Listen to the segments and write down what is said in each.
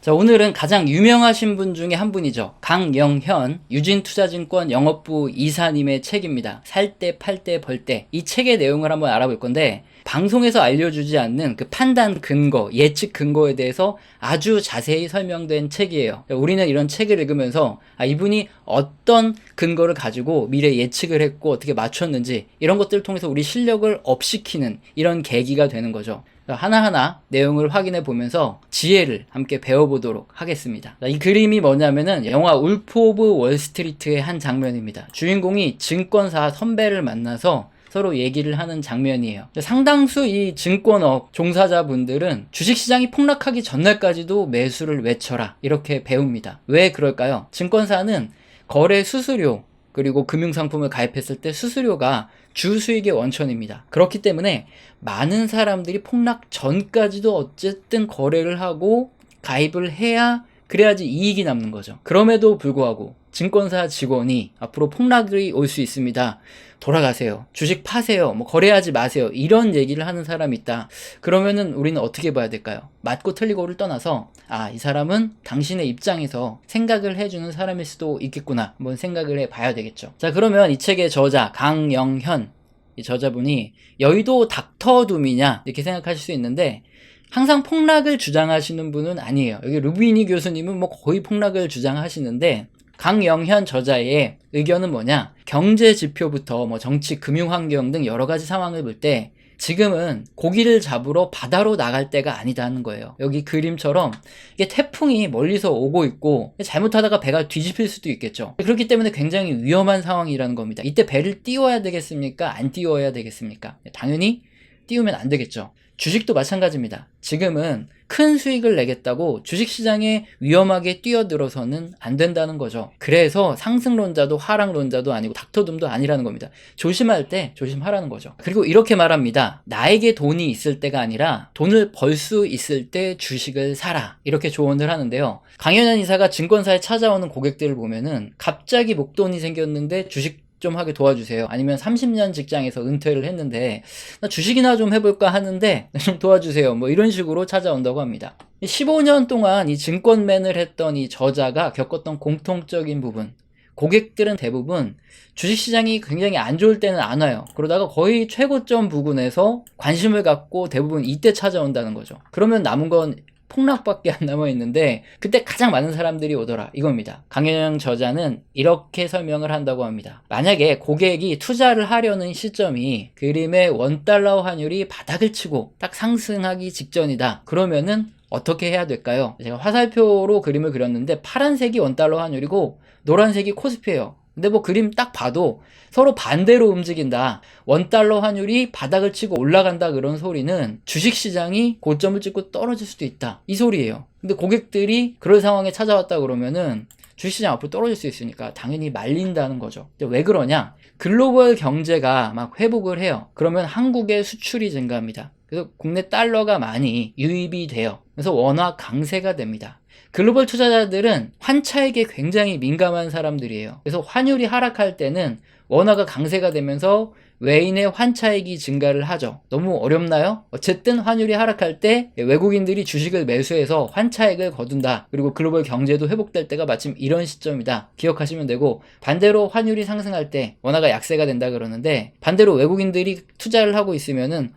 자, 오늘은 가장 유명하신 분 중에 한 분이죠. 강영현 유진투자증권 영업부 이사님의 책입니다. 살 때, 팔 때, 벌 때. 이 책의 내용을 한번 알아볼 건데, 방송에서 알려주지 않는 그 판단 근거, 예측 근거에 대해서 아주 자세히 설명된 책이에요. 우리는 이런 책을 읽으면서 이분이 어떤 근거를 가지고 미래 예측을 했고 어떻게 맞췄는지 이런 것들을 통해서 우리 실력을 업시키는 이런 계기가 되는 거죠. 하나하나 내용을 확인해 보면서 지혜를 함께 배워보도록 하겠습니다. 이 그림이 뭐냐면은 영화 울프 오브 월스트리트의 한 장면입니다. 주인공이 증권사 선배를 만나서 서로 얘기를 하는 장면이에요. 상당수 이 증권업 종사자분들은 주식시장이 폭락하기 전날까지도 매수를 외쳐라 이렇게 배웁니다. 왜 그럴까요? 증권사는 거래 수수료 그리고 금융상품을 가입했을 때 수수료가 주수익의 원천입니다. 그렇기 때문에 많은 사람들이 폭락 전까지도 어쨌든 거래를 하고 가입을 해야 그래야지 이익이 남는 거죠. 그럼에도 불구하고 증권사 직원이 앞으로 폭락이 올 수 있습니다. 돌아가세요. 주식 파세요. 거래하지 마세요. 이런 얘기를 하는 사람이 있다. 그러면은 우리는 어떻게 봐야 될까요? 맞고 틀리고를 떠나서 이 사람은 당신의 입장에서 생각을 해주는 사람일 수도 있겠구나. 한번 생각을 해봐야 되겠죠. 자, 그러면 이 책의 저자 강영현 이 저자분이 여의도 닥터둠이냐 이렇게 생각하실 수 있는데 항상 폭락을 주장하시는 분은 아니에요. 여기 루비니 교수님은 거의 폭락을 주장하시는데 강영현 저자의 의견은 뭐냐? 경제 지표부터 정치, 금융 환경 등 여러 가지 상황을 볼 때 지금은 고기를 잡으러 바다로 나갈 때가 아니다는 거예요. 여기 그림처럼 이게 태풍이 멀리서 오고 있고 잘못하다가 배가 뒤집힐 수도 있겠죠. 그렇기 때문에 굉장히 위험한 상황이라는 겁니다. 이때 배를 띄워야 되겠습니까? 안 띄워야 되겠습니까? 당연히 띄우면 안 되겠죠. 주식도 마찬가지입니다. 지금은 큰 수익을 내겠다고 주식시장에 위험하게 뛰어들어서는 안 된다는 거죠. 그래서 상승론자도 하락론자도 아니고 닥터둠도 아니라는 겁니다. 조심할 때 조심하라는 거죠. 그리고 이렇게 말합니다. 나에게 돈이 있을 때가 아니라 돈을 벌 수 있을 때 주식을 사라. 이렇게 조언을 하는데요. 강현현 이사가 증권사에 찾아오는 고객들을 보면은 갑자기 목돈이 생겼는데 주식 좀 하게 도와주세요. 아니면 30년 직장에서 은퇴를 했는데 나 주식이나 좀 해볼까 하는데 좀 도와주세요. 이런 식으로 찾아온다고 합니다. 15년 동안 이 증권맨을 했던 이 저자가 겪었던 공통적인 부분, 고객들은 대부분 주식시장이 굉장히 안 좋을 때는 안 와요. 그러다가 거의 최고점 부근에서 관심을 갖고 대부분 이때 찾아온다는 거죠. 그러면 남은 건 폭락밖에 안 남아있는데 그때 가장 많은 사람들이 오더라 이겁니다. 강현영 저자는 이렇게 설명을 한다고 합니다. 만약에 고객이 투자를 하려는 시점이 그림의 원달러 환율이 바닥을 치고 딱 상승하기 직전이다. 그러면은 어떻게 해야 될까요? 제가 화살표로 그림을 그렸는데 파란색이 원달러 환율이고 노란색이 코스피예요. 근데 그림 딱 봐도 서로 반대로 움직인다. 원달러 환율이 바닥을 치고 올라간다 그런 소리는 주식시장이 고점을 찍고 떨어질 수도 있다. 이 소리예요. 근데 고객들이 그런 상황에 찾아왔다 그러면은 주식시장 앞으로 떨어질 수 있으니까 당연히 말린다는 거죠. 왜 그러냐? 글로벌 경제가 막 회복을 해요. 그러면 한국의 수출이 증가합니다. 그래서 국내 달러가 많이 유입이 돼요. 그래서 원화 강세가 됩니다. 글로벌 투자자들은 환차익에 굉장히 민감한 사람들이에요. 그래서 환율이 하락할 때는 원화가 강세가 되면서 외인의 환차익이 증가를 하죠. 너무 어렵나요? 어쨌든 환율이 하락할 때 외국인들이 주식을 매수해서 환차익을 거둔다. 그리고 글로벌 경제도 회복될 때가 마침 이런 시점이다. 기억하시면 되고, 반대로 환율이 상승할 때 원화가 약세가 된다 그러는데 반대로 외국인들이 투자를 하고 있으면은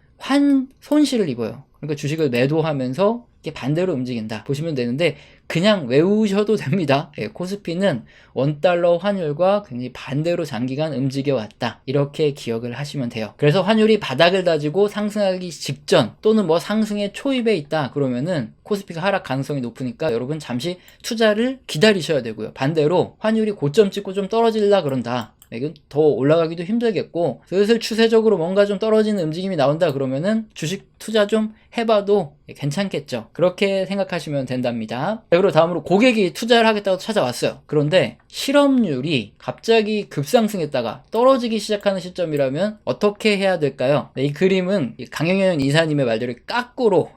손실을 입어요. 그러니까 주식을 매도하면서 이게 반대로 움직인다 보시면 되는데 그냥 외우셔도 됩니다. 코스피는 원달러 환율과 굉장히 반대로 장기간 움직여 왔다 이렇게 기억을 하시면 돼요. 그래서 환율이 바닥을 다지고 상승하기 직전 또는 상승의 초입에 있다 그러면은 코스피가 하락 가능성이 높으니까 여러분 잠시 투자를 기다리셔야 되고요. 반대로 환율이 고점 찍고 좀 떨어질라 그런다, 이건 더 올라가기도 힘들겠고 슬슬 추세적으로 뭔가 좀 떨어지는 움직임이 나온다 그러면은 주식 투자 좀 해봐도 괜찮겠죠. 그렇게 생각하시면 된답니다. 그리고 다음으로 고객이 투자를 하겠다고 찾아왔어요. 그런데 실업률이 갑자기 급상승했다가 떨어지기 시작하는 시점이라면 어떻게 해야 될까요? 이 그림은 강영현 이사님의 말대로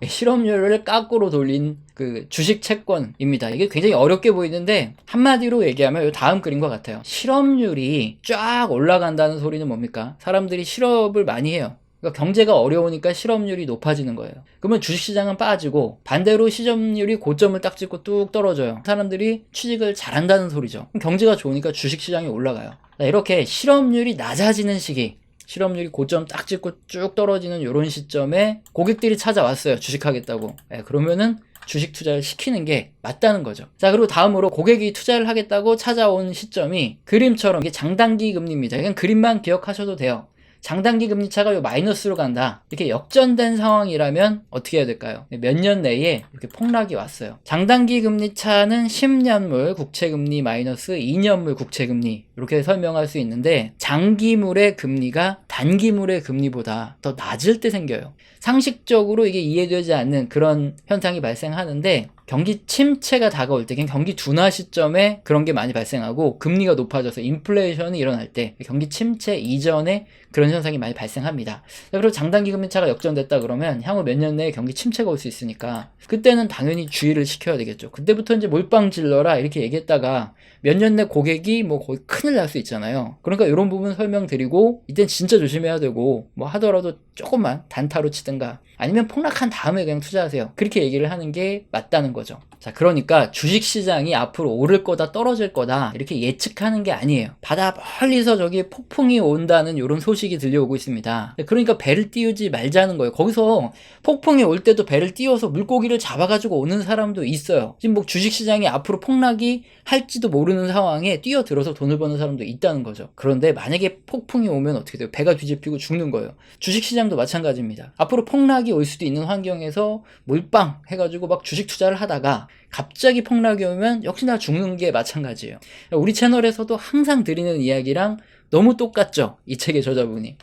실업률을 까꾸로 돌린 그 주식 채권입니다. 이게 굉장히 어렵게 보이는데 한마디로 얘기하면 이 다음 그림과 같아요. 실업률이 쫙 올라간다는 소리는 뭡니까? 사람들이 실업을 많이 해요. 그러니까 경제가 어려우니까 실업률이 높아지는 거예요. 그러면 주식시장은 빠지고 반대로 실업률이 고점을 딱 찍고 뚝 떨어져요. 사람들이 취직을 잘한다는 소리죠. 그럼 경제가 좋으니까 주식시장이 올라가요. 이렇게 실업률이 낮아지는 시기, 실업률이 고점 딱 찍고 쭉 떨어지는 이런 시점에 고객들이 찾아왔어요. 주식하겠다고. 그러면은 주식 투자를 시키는 게 맞다는 거죠. 자, 그리고 다음으로 고객이 투자를 하겠다고 찾아온 시점이 그림처럼 이게 장단기 금리입니다. 이건 그림만 기억하셔도 돼요. 장단기 금리 차가 요 마이너스로 간다. 이렇게 역전된 상황이라면 어떻게 해야 될까요? 몇 년 내에 이렇게 폭락이 왔어요. 장단기 금리 차는 10년물 국채금리 마이너스 2년물 국채금리 이렇게 설명할 수 있는데 장기물의 금리가 단기물의 금리보다 더 낮을 때 생겨요. 상식적으로 이게 이해되지 않는 그런 현상이 발생하는데 경기 침체가 다가올 때, 경기 둔화 시점에 그런 게 많이 발생하고 금리가 높아져서 인플레이션이 일어날 때 경기 침체 이전에 그런 현상이 많이 발생합니다. 그리고 장단기 금리차가 역전됐다 그러면 향후 몇 년 내에 경기 침체가 올 수 있으니까 그때는 당연히 주의를 시켜야 되겠죠. 그때부터 이제 몰빵 질러라 이렇게 얘기했다가 몇 년 내 고객이 뭐 거의 큰일 날 수 있잖아요. 그러니까 이런 부분 설명드리고 이땐 진짜 조심해야 되고 뭐 하더라도 조금만 단타로 치든가 아니면 폭락한 다음에 그냥 투자하세요. 그렇게 얘기를 하는 게 맞다는 거죠. 자, 그러니까 주식시장이 앞으로 오를 거다 떨어질 거다 이렇게 예측하는 게 아니에요. 바다 멀리서 저기 폭풍이 온다는 이런 소식이 들려오고 있습니다. 그러니까 배를 띄우지 말자는 거예요. 거기서 폭풍이 올 때도 배를 띄워서 물고기를 잡아가지고 오는 사람도 있어요. 지금 뭐 주식시장이 앞으로 폭락이 할지도 모르는 상황에 뛰어들어서 돈을 버는 사람도 있다는 거죠. 그런데 만약에 폭풍이 오면 어떻게 돼요? 배가 뒤집히고 죽는 거예요. 주식시장도 마찬가지입니다. 앞으로 폭락이 올 수도 있는 환경에서 몰빵 해가지고 막 주식 투자를 하다가 갑자기 폭락이 오면 역시나 죽는 게 마찬가지예요. 우리 채널에서도 항상 드리는 이야기랑 너무 똑같죠? 이 책의 저자분이.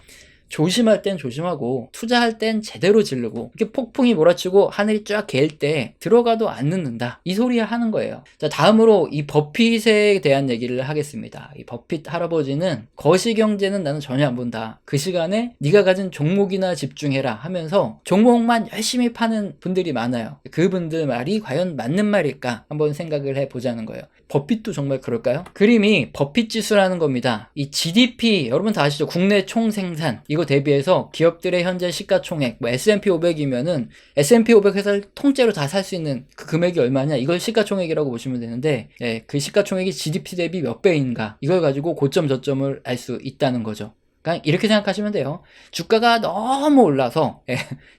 조심할 땐 조심하고 투자할 땐 제대로 지르고 이렇게 폭풍이 몰아치고 하늘이 쫙 개일 때 들어가도 안 늦는다. 이 소리 하는 거예요. 자, 다음으로 이 버핏에 대한 얘기를 하겠습니다. 이 버핏 할아버지는 거시경제는 나는 전혀 안 본다. 그 시간에 네가 가진 종목이나 집중해라 하면서 종목만 열심히 파는 분들이 많아요. 그분들 말이 과연 맞는 말일까? 한번 생각을 해보자는 거예요. 버핏도 정말 그럴까요? 그림이 버핏 지수라는 겁니다. 이 GDP 여러분 다 아시죠? 국내 총생산 이거 대비해서 기업들의 현재 시가총액 뭐 S&P 500이면은 S&P 500 회사를 통째로 다 살 수 있는 그 금액이 얼마냐 이걸 시가총액이라고 보시면 되는데 그 시가총액이 GDP 대비 몇 배인가 이걸 가지고 고점 저점을 알 수 있다는 거죠. 그러니까 이렇게 생각하시면 돼요. 주가가 너무 올라서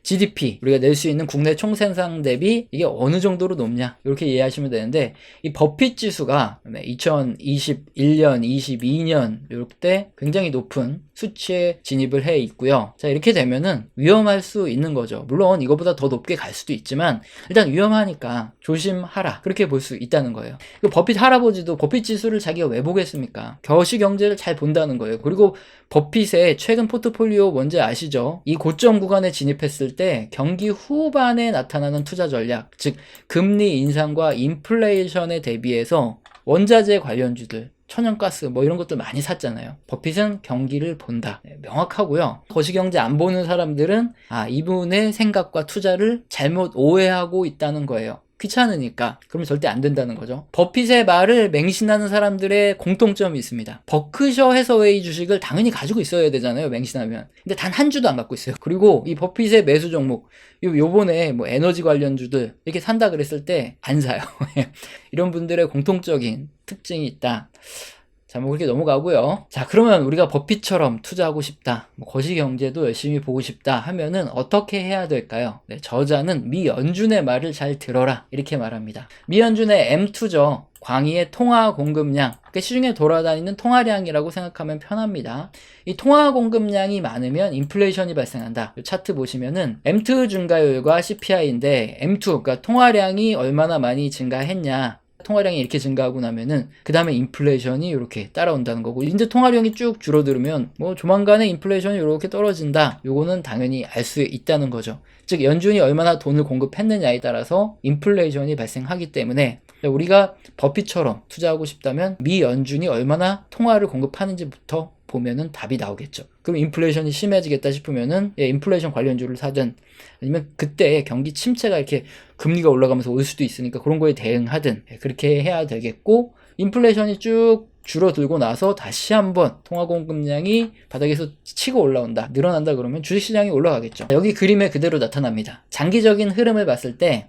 GDP 우리가 낼 수 있는 국내 총생산 대비 이게 어느 정도로 높냐 이렇게 이해하시면 되는데 이 버핏 지수가 2021년, 22년 이때 굉장히 높은 수치에 진입을 해 있고요. 자, 이렇게 되면은 위험할 수 있는 거죠. 물론 이거보다 더 높게 갈 수도 있지만 일단 위험하니까 조심하라 그렇게 볼 수 있다는 거예요. 그 버핏 할아버지도 버핏 지수를 자기가 왜 보겠습니까? 거시경제를 잘 본다는 거예요. 그리고 버핏의 최근 포트폴리오 뭔지 아시죠? 이 고점 구간에 진입했을 때 경기 후반에 나타나는 투자 전략, 즉 금리 인상과 인플레이션에 대비해서 원자재 관련주들 천연가스 뭐 이런 것들 많이 샀잖아요. 버핏은 경기를 본다. 명확하고요. 거시경제 안 보는 사람들은 이분의 생각과 투자를 잘못 오해하고 있다는 거예요. 귀찮으니까. 그러면 절대 안 된다는 거죠. 버핏의 말을 맹신하는 사람들의 공통점이 있습니다. 버크셔 해서웨이 주식을 당연히 가지고 있어야 되잖아요. 맹신하면. 근데 단 한 주도 안 갖고 있어요. 그리고 이 버핏의 매수 종목 요번에 뭐 에너지 관련주들 이렇게 산다 그랬을 때 안 사요. 이런 분들의 공통적인 특징이 있다. 자, 뭐 그렇게 넘어가고요. 자, 그러면 우리가 버핏처럼 투자하고 싶다, 뭐 거시경제도 열심히 보고 싶다 하면은 어떻게 해야 될까요? 저자는 미연준의 말을 잘 들어라 이렇게 말합니다. 미연준의 M2죠. 광의의 통화 공급량, 시중에 돌아다니는 통화량이라고 생각하면 편합니다. 이 통화 공급량이 많으면 인플레이션이 발생한다. 이 차트 보시면은 M2 증가율과 CPI인데 M2, 그러니까 통화량이 얼마나 많이 증가했냐, 통화량이 이렇게 증가하고 나면은 그 다음에 인플레이션이 이렇게 따라온다는 거고, 이제 통화량이 쭉 줄어들면 뭐 조만간에 인플레이션이 이렇게 떨어진다, 요거는 당연히 알 수 있다는 거죠. 즉 연준이 얼마나 돈을 공급했느냐에 따라서 인플레이션이 발생하기 때문에 우리가 버핏처럼 투자하고 싶다면 미 연준이 얼마나 통화를 공급하는지부터 보면은 답이 나오겠죠. 그럼 인플레이션이 심해지겠다 싶으면은 인플레이션 관련주를 사든, 아니면 그때 경기 침체가 이렇게 금리가 올라가면서 올 수도 있으니까 그런 거에 대응하든 그렇게 해야 되겠고, 인플레이션이 쭉 줄어들고 나서 다시 한번 통화 공급량이 바닥에서 치고 올라온다, 늘어난다 그러면 주식시장이 올라가겠죠. 여기 그림에 그대로 나타납니다. 장기적인 흐름을 봤을 때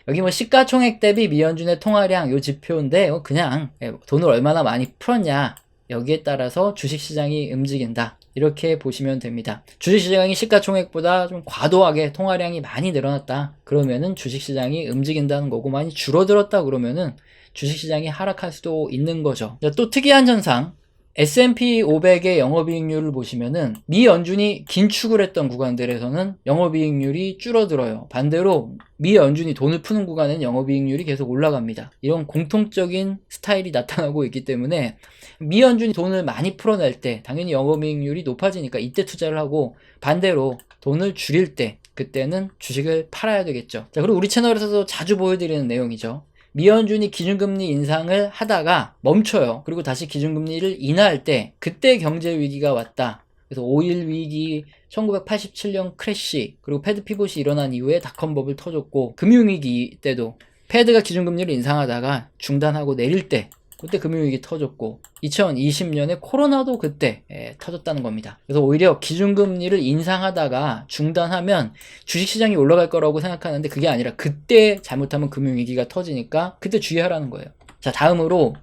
여기 뭐 시가총액 대비 미연준의 통화량 요 지표인데 그냥 돈을 얼마나 많이 풀었냐 여기에 따라서 주식시장이 움직인다 이렇게 보시면 됩니다. 주식시장이 시가총액보다 좀 과도하게 통화량이 많이 늘어났다 그러면은 주식시장이 움직인다는 거고, 많이 줄어들었다 그러면은 주식시장이 하락할 수도 있는 거죠. 또 특이한 현상, S&P 500의 영업이익률을 보시면은 미연준이 긴축을 했던 구간들에서는 영업이익률이 줄어들어요. 반대로 미연준이 돈을 푸는 구간은 영업이익률이 계속 올라갑니다. 이런 공통적인 스타일이 나타나고 있기 때문에 미연준이 돈을 많이 풀어낼 때 당연히 영업이익률이 높아지니까 이때 투자를 하고, 반대로 돈을 줄일 때 그때는 주식을 팔아야 되겠죠. 자, 그리고 우리 채널에서도 자주 보여드리는 내용이죠. 미연준이 기준금리 인상을 하다가 멈춰요. 그리고 다시 기준금리를 인하할 때 그때 경제위기가 왔다. 그래서 5.1 위기, 1987년 크래시, 그리고 패드 피봇이 일어난 이후에 닷컴버블 터졌고, 금융위기 때도 패드가 기준금리를 인상하다가 중단하고 내릴 때 그때 금융위기 터졌고, 2020년에 코로나도 그때 터졌다는 겁니다. 그래서 오히려 기준금리를 인상하다가 중단하면 주식시장이 올라갈 거라고 생각하는데 그게 아니라 그때 잘못하면 금융위기가 터지니까 그때 주의하라는 거예요. 자, 다음으로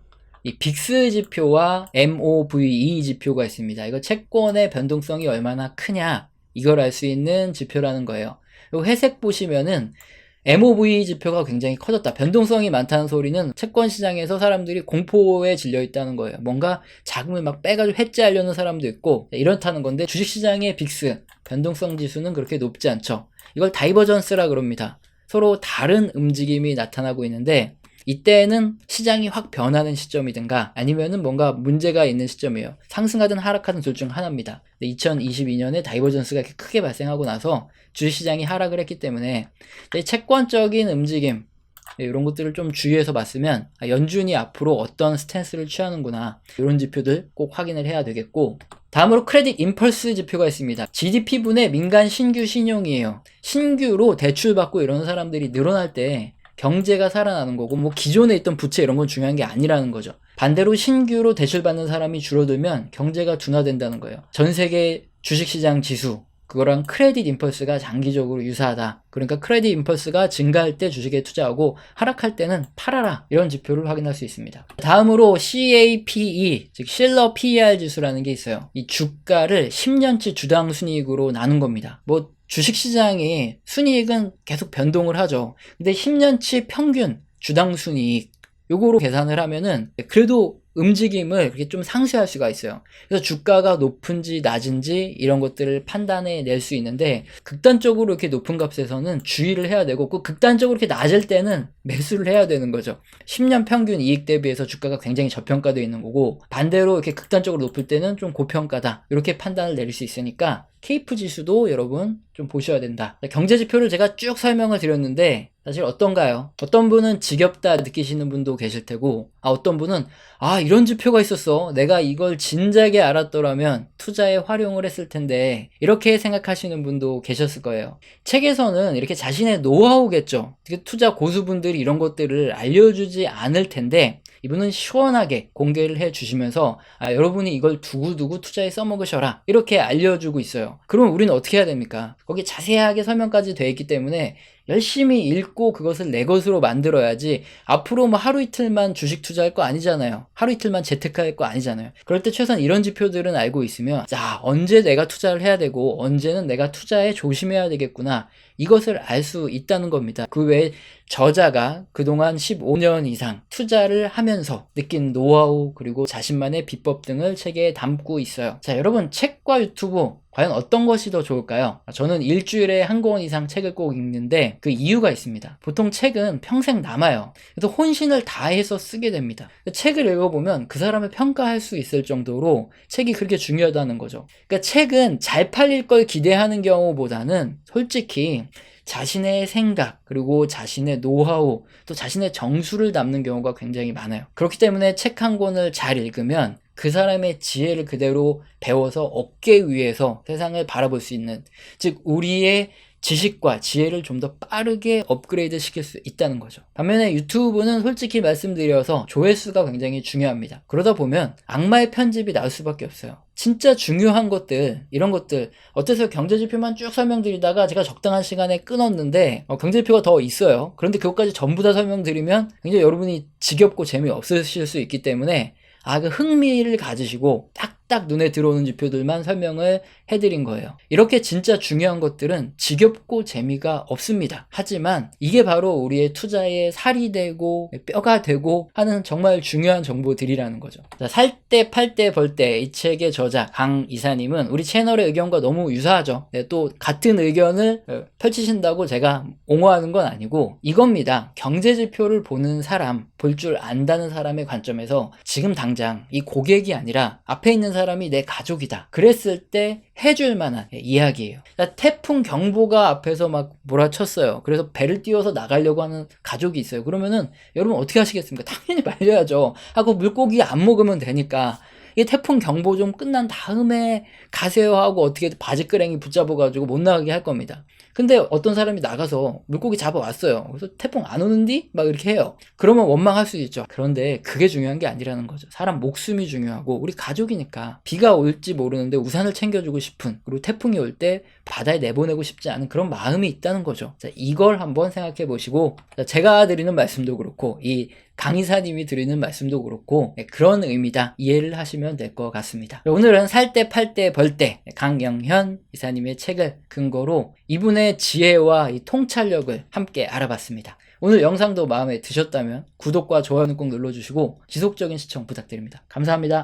이 빅스 지표와 MOVE 지표가 있습니다. 이거 채권의 변동성이 얼마나 크냐 이걸 알 수 있는 지표라는 거예요. 이 회색 보시면은 MOV 지표가 굉장히 커졌다. 변동성이 많다는 소리는 채권 시장에서 사람들이 공포에 질려 있다는 거예요. 뭔가 자금을 막 빼가지고 해지하려는 사람도 있고 이렇다는 건데, 주식시장의 빅스 변동성 지수는 그렇게 높지 않죠. 이걸 다이버전스라 그럽니다. 서로 다른 움직임이 나타나고 있는데 이때는 시장이 확 변하는 시점이든가 아니면은 뭔가 문제가 있는 시점이에요. 상승하든 하락하든 둘 중 하나입니다. 2022년에 다이버전스가 이렇게 크게 발생하고 나서 주식시장이 하락을 했기 때문에 채권적인 움직임 이런 것들을 좀 주의해서 봤으면 연준이 앞으로 어떤 스탠스를 취하는구나 이런 지표들 꼭 확인을 해야 되겠고, 다음으로 크레딧 임펄스 지표가 있습니다. GDP분의 민간 신규 신용이에요. 신규로 대출받고 이런 사람들이 늘어날 때 경제가 살아나는 거고, 뭐 기존에 있던 부채 이런 건 중요한 게 아니라는 거죠. 반대로 신규로 대출받는 사람이 줄어들면 경제가 둔화된다는 거예요. 전 세계 주식시장 지수 그거랑 크레딧 임펄스가 장기적으로 유사하다. 그러니까 크레딧 임펄스가 증가할 때 주식에 투자하고 하락할 때는 팔아라, 이런 지표를 확인할 수 있습니다. 다음으로 CAPE, 즉 실러 PER 지수라는 게 있어요. 이 주가를 10년치 주당 순이익으로 나눈 겁니다. 뭐 주식시장이 순이익은 계속 변동을 하죠. 근데 10년치 평균 주당 순이익 요거로 계산을 하면은 그래도 움직임을 그렇게 좀 상쇄할 수가 있어요. 그래서 주가가 높은지 낮은지 이런 것들을 판단해 낼 수 있는데, 극단적으로 이렇게 높은 값에서는 주의를 해야 되고, 그 극단적으로 이렇게 낮을 때는 매수를 해야 되는 거죠. 10년 평균 이익 대비해서 주가가 굉장히 저평가되어 있는 거고, 반대로 이렇게 극단적으로 높을 때는 좀 고평가다, 이렇게 판단을 내릴 수 있으니까 케이프 지수도 여러분 좀 보셔야 된다. 경제 지표를 제가 쭉 설명을 드렸는데 사실 어떤가요? 어떤 분은 지겹다 느끼시는 분도 계실 테고, 어떤 분은 이런 지표가 있었어, 내가 이걸 진작에 알았더라면 투자에 활용을 했을 텐데, 이렇게 생각하시는 분도 계셨을 거예요. 책에서는 이렇게 자신의 노하우겠죠. 투자 고수분들이 이런 것들을 알려주지 않을 텐데 이분은 시원하게 공개를 해 주시면서 여러분이 이걸 두고두고 투자에 써먹으셔라, 이렇게 알려주고 있어요. 그럼 우리는 어떻게 해야 됩니까? 거기 자세하게 설명까지 되어 있기 때문에 열심히 읽고 그것을 내 것으로 만들어야지, 앞으로 뭐 하루 이틀만 주식 투자할 거 아니잖아요. 하루 이틀만 재테크할 거 아니잖아요. 그럴 때 최소한 이런 지표들은 알고 있으면, 자, 언제 내가 투자를 해야 되고 언제는 내가 투자에 조심해야 되겠구나, 이것을 알 수 있다는 겁니다. 그 외에 저자가 그동안 15년 이상 투자를 하면서 느낀 노하우 그리고 자신만의 비법 등을 책에 담고 있어요. 자, 여러분, 책과 유튜브 과연 어떤 것이 더 좋을까요? 저는 일주일에 한 권 이상 책을 꼭 읽는데 그 이유가 있습니다. 보통 책은 평생 남아요. 그래서 혼신을 다해서 쓰게 됩니다. 책을 읽어보면 그 사람을 평가할 수 있을 정도로 책이 그렇게 중요하다는 거죠. 그러니까 책은 잘 팔릴 걸 기대하는 경우보다는 솔직히 자신의 생각 그리고 자신의 노하우 또 자신의 정수를 담는 경우가 굉장히 많아요. 그렇기 때문에 책 한 권을 잘 읽으면 그 사람의 지혜를 그대로 배워서 얻기 위해서 세상을 바라볼 수 있는, 즉 우리의 지식과 지혜를 좀 더 빠르게 업그레이드 시킬 수 있다는 거죠. 반면에 유튜브는 솔직히 말씀드려서 조회수가 굉장히 중요합니다. 그러다 보면 악마의 편집이 나올 수밖에 없어요. 진짜 중요한 것들, 이런 것들, 어째서 경제지표만 쭉 설명드리다가 제가 적당한 시간에 끊었는데 경제지표가 더 있어요. 그런데 그것까지 전부 다 설명드리면 굉장히 여러분이 지겹고 재미없으실 수 있기 때문에 그 흥미를 가지시고 딱딱 눈에 들어오는 지표들만 설명을 해드린 거예요. 이렇게 진짜 중요한 것들은 지겹고 재미가 없습니다. 하지만 이게 바로 우리의 투자에 살이 되고 뼈가 되고 하는 정말 중요한 정보들이라는 거죠. 자, 살 때, 팔 때, 벌 때 이 책의 저자 강 이사님은 우리 채널의 의견과 너무 유사하죠. 네, 또 같은 의견을 펼치신다고 제가 옹호하는 건 아니고 이겁니다. 경제지표를 보는 사람, 볼 줄 안다는 사람의 관점에서 지금 당장 이 고객이 아니라 앞에 있는 사람이 내 가족이다. 그랬을 때 해줄 만한 이야기예요. 태풍 경보가 앞에서 막 몰아쳤어요. 그래서 배를 띄워서 나가려고 하는 가족이 있어요. 그러면은 여러분 어떻게 하시겠습니까? 당연히 말려야죠. 하고 물고기 안 먹으면 되니까. 이 태풍 경보 좀 끝난 다음에 가세요 하고 어떻게 바지끄랭이 붙잡아가지고 못 나가게 할 겁니다. 근데 어떤 사람이 나가서 물고기 잡아왔어요. 그래서 태풍 안 오는디? 막 이렇게 해요. 그러면 원망할 수 있죠. 그런데 그게 중요한 게 아니라는 거죠. 사람 목숨이 중요하고 우리 가족이니까 비가 올지 모르는데 우산을 챙겨주고 싶은, 그리고 태풍이 올 때 바다에 내보내고 싶지 않은 그런 마음이 있다는 거죠. 자, 이걸 한번 생각해 보시고, 제가 드리는 말씀도 그렇고 이 강의사님이 드리는 말씀도 그렇고 그런 의미다 이해를 하시면 될 것 같습니다. 오늘은 살 때, 팔 때, 벌 때 강영현 이사님의 책을 근거로 이분의 지혜와 이 통찰력을 함께 알아봤습니다. 오늘 영상도 마음에 드셨다면 구독과 좋아요는 꼭 눌러주시고 지속적인 시청 부탁드립니다. 감사합니다.